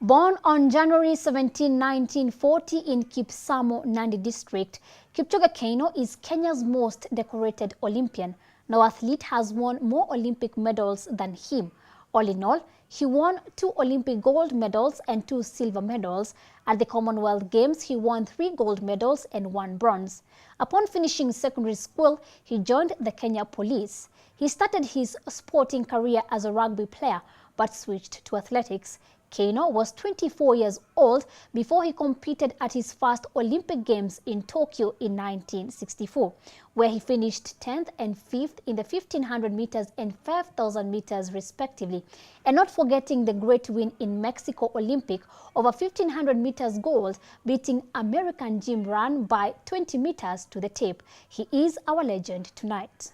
Born on January 17, 1940 in Kipchoge, Nandi district, Kipchoge Keino is Kenya's most decorated Olympian. No athlete has won more Olympic medals than him. All in all, he won 2 Olympic gold medals and 2 silver medals. At the Commonwealth Games, he won 3 gold medals and 1 bronze. Upon finishing secondary school, he joined the Kenya Police. He started his sporting career as a rugby player, but switched to athletics. Keino was 24 years old before he competed at his first Olympic Games in Tokyo in 1964, where he finished 10th and 5th in the 1500 meters and 5000 meters respectively. And not forgetting the great win in Mexico Olympic over 1500 meters gold, beating American Jim Run by 20 meters to the tape. He is our legend tonight.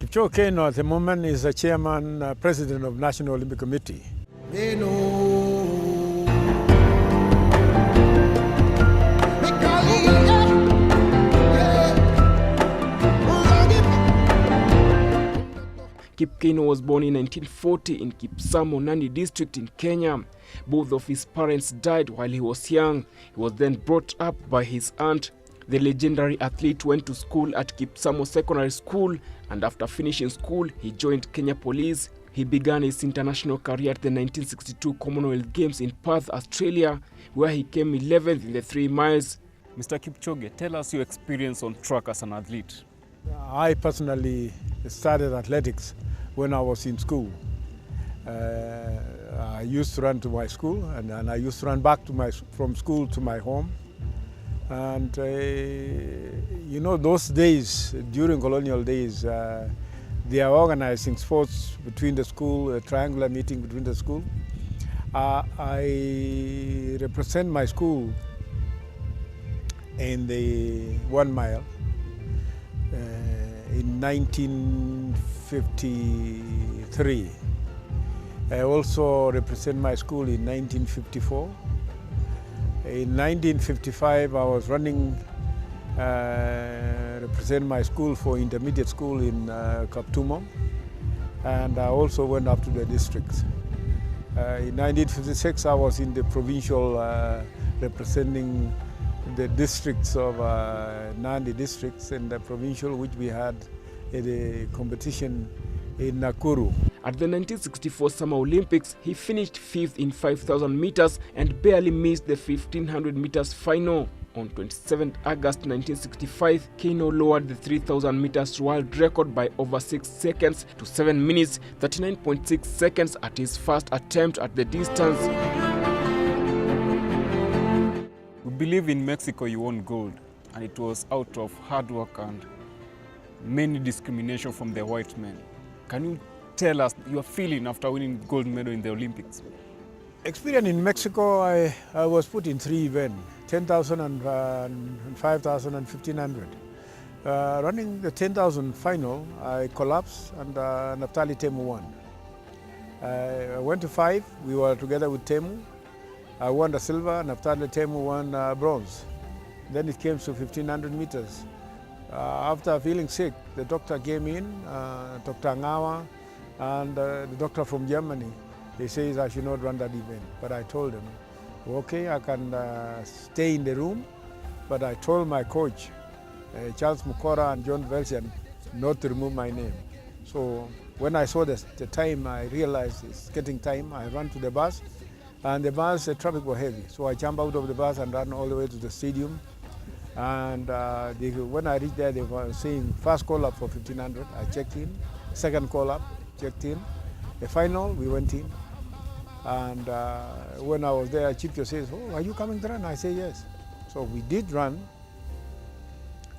Kipchoge Keino at the moment is the chairman, president of National Olympic Committee. Keino was born in 1940 in Kipchoge, Nandi district in Kenya. Both of his parents died while he was young. He was then brought up by his aunt. The legendary athlete went to school at Kipchoge Secondary School, and after finishing school, he joined Kenya Police. He began his international career at the 1962 Commonwealth Games in Perth, Australia, where he came 11th in the 3 miles. Mr. Kipchoge, tell us your experience on track as an athlete. I personally started athletics when I was in school. I used to run to my school, and I used to run back to from school to my home. And you know, those days, during colonial days, they are organizing sports between the school, a triangular meeting between the school. I represent my school in the 1 mile in 1953. I also represent my school in 1954. In 1955, I was running, represent my school for intermediate school in Kaptumo, and I also went up to the districts. In 1956, I was in the provincial representing the districts of Nandi districts and the provincial, which we had a competition in Nakuru. At the 1964 Summer Olympics, he finished 5th in 5,000 meters and barely missed the 1,500 meters final. On 27 August 1965, Keino lowered the 3,000 meters world record by over 6 seconds to 7 minutes, 39.6 seconds at his first attempt at the distance. We believe in Mexico you won gold, and it was out of hard work and many discrimination from the white men. Can you tell us your feeling after winning gold medal in the Olympics? Experience in Mexico, I was put in 3 events, 10,000 and 5,000 and 1,500. Running the 10,000 final, I collapsed and Naftali Temu won. I went to 5, we were together with Temu. I won the silver, Naftali Temu won bronze. Then it came to 1,500 meters. After feeling sick, the doctor came in, Dr. Ngawa, and the doctor from Germany. He says I should not run that event. But I told him, okay, I can stay in the room. But I told my coach, Charles Mukora and John Velsian, not to remove my name. So when I saw the time, I realized it's getting time. I ran to the bus, and the bus, the traffic was heavy. So I jumped out of the bus and ran all the way to the stadium. And when I reached there, they were saying first call up for 1,500. I checked in. Second call up, checked in. The final, we went in. And when I was there, Chief says, "Oh, are you coming to run?" I say, "Yes." So we did run.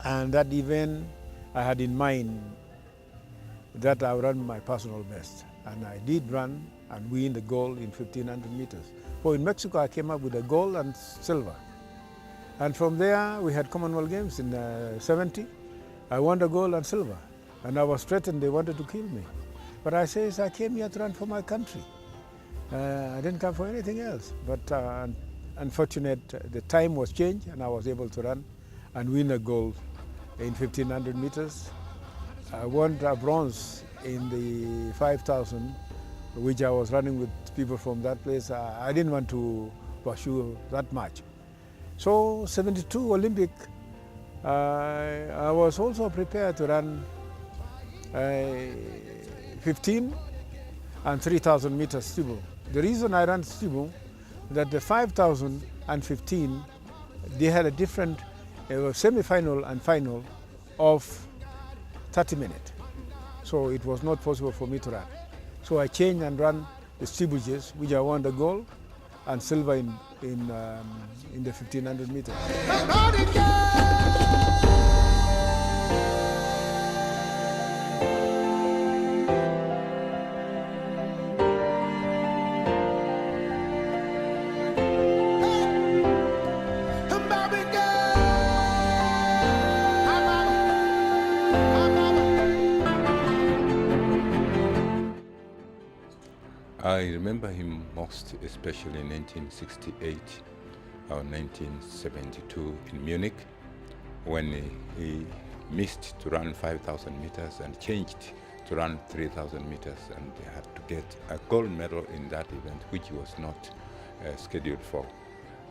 And that event, I had in mind that I would run my personal best. And I did run and win the gold in 1,500 meters. So in Mexico, I came up with a gold and silver. And from there, we had Commonwealth Games in 70. I won the gold and silver. And I was threatened, they wanted to kill me. But I says, I came here to run for my country. I didn't come for anything else. But unfortunately, the time was changed, and I was able to run and win a gold in 1,500 meters. I won a bronze in the 5,000 which I was running with people from that place. I didn't want to pursue that much. So 72 Olympic, I was also prepared to run 15 and 3,000 meters steeple. The reason I ran steeple, that the 5,000 and 15, they had a different semi-final and final of 30 minutes. So it was not possible for me to run. So I changed and ran the steeplechases, which I won the gold and silver in the 1,500 meters. I remember him most especially in 1968 or 1972 in Munich, when he missed to run 5,000 meters and changed to run 3,000 meters, and had to get a gold medal in that event, which he was not scheduled for.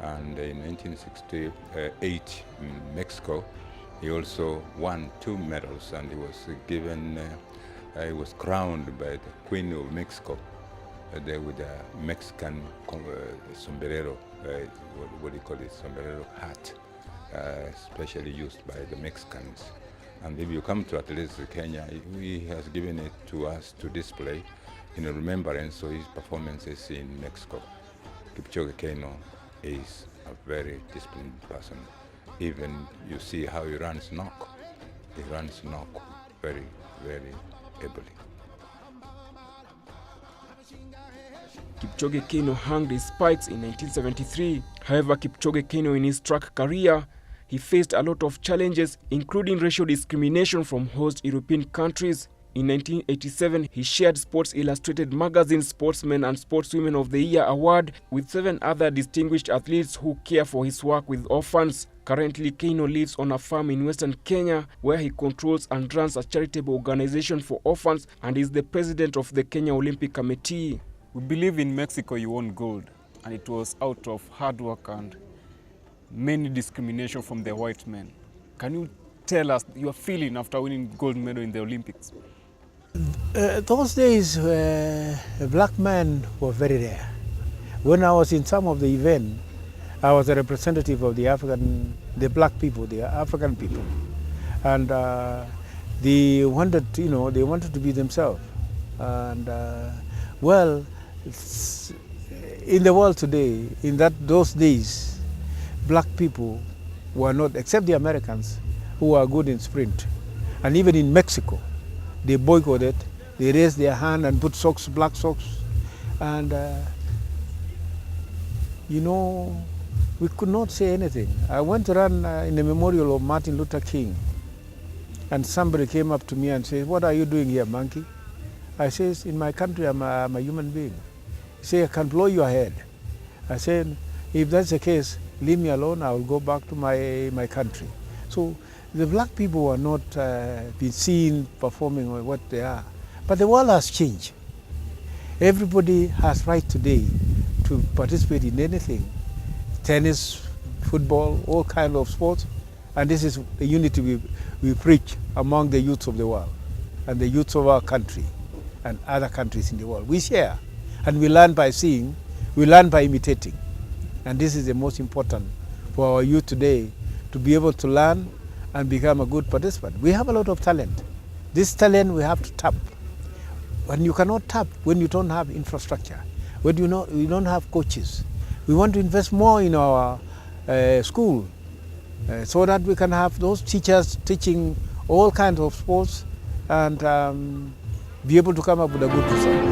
And in 1968 in Mexico, he also won 2 medals, and he was given, he was crowned by the Queen of Mexico. There with a Mexican sombrero, what do you call it, sombrero hat, especially used by the Mexicans. And if you come to Athletics Kenya, he has given it to us to display in remembrance of his performances in Mexico. Kipchoge Keino is a very disciplined person. Even you see how he runs knock. He runs knock very, very ably. Kipchoge Keino hung his spikes in 1973. However, Kipchoge Keino in his track career, he faced a lot of challenges, including racial discrimination from host European countries. In 1987, he shared Sports Illustrated magazine Sportsman and Sportswomen of the Year award with 7 other distinguished athletes who care for his work with orphans. Currently, Keino lives on a farm in Western Kenya, where he controls and runs a charitable organization for orphans and is the president of the Kenya Olympic Committee. We believe in Mexico you won gold, and it was out of hard work and many discrimination from the white men. Can you tell us your feeling after winning gold medal in the Olympics? Those days, black men were very rare. When I was in some of the events, I was a representative of the black people, the African people, and they wanted, they wanted to be themselves. And well, in the world today, in those days, black people were not, except the Americans, who are good in sprint. And even in Mexico, they boycotted, they raised their hand and put socks, black socks. And, we could not say anything. I went to run in the memorial of Martin Luther King. And somebody came up to me and said, "What are you doing here, monkey?" I said, "In my country, I'm a human being." He said, "I can blow your head." I said, "If that's the case, leave me alone, I will go back to my country." So the black people were not been seen performing what they are. But the world has changed. Everybody has right today to participate in anything. Tennis, football, all kinds of sports. And this is the unity we preach among the youths of the world and the youths of our country and other countries in the world. We share, and we learn by seeing, we learn by imitating. And this is the most important for our youth today, to be able to learn and become a good participant. We have a lot of talent. This talent we have to tap. And you cannot tap when you don't have infrastructure, when you don't have coaches. We want to invest more in our school so that we can have those teachers teaching all kinds of sports and be able to come up with a good result.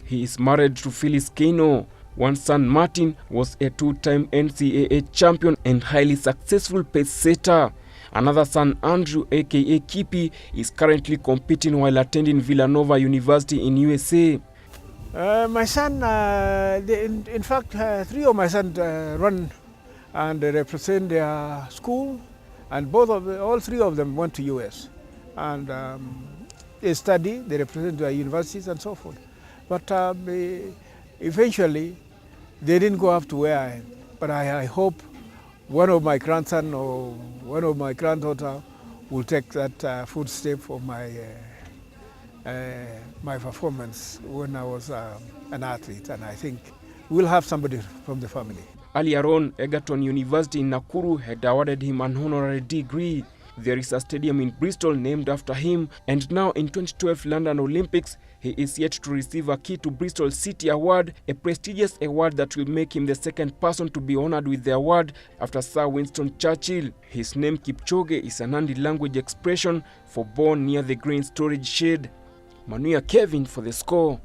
He is married to Phyllis Keino. One son, Martin, was a 2-time NCAA champion and highly successful pace setter. Another son, Andrew, aka Kippy, is currently competing while attending Villanova University in USA. My son, in fact, 3 of my sons run and they represent their school, and all three of them went to US, and they study, they represent their universities and so forth. But eventually, they didn't go up to where I am. But I hope one of my grandson or one of my granddaughter will take that footstep for my my performance when I was an athlete, and I think we'll have somebody from the family. Earlier on, Egerton University in Nakuru had awarded him an honorary degree. There is a stadium in Bristol named after him, and now in 2012 London Olympics, he is yet to receive a Key to Bristol City Award, a prestigious award that will make him the second person to be honored with the award after Sir Winston Churchill. His name Kipchoge is a Nandi language expression for born near the grain storage shed. Manuya Kevin for The Score.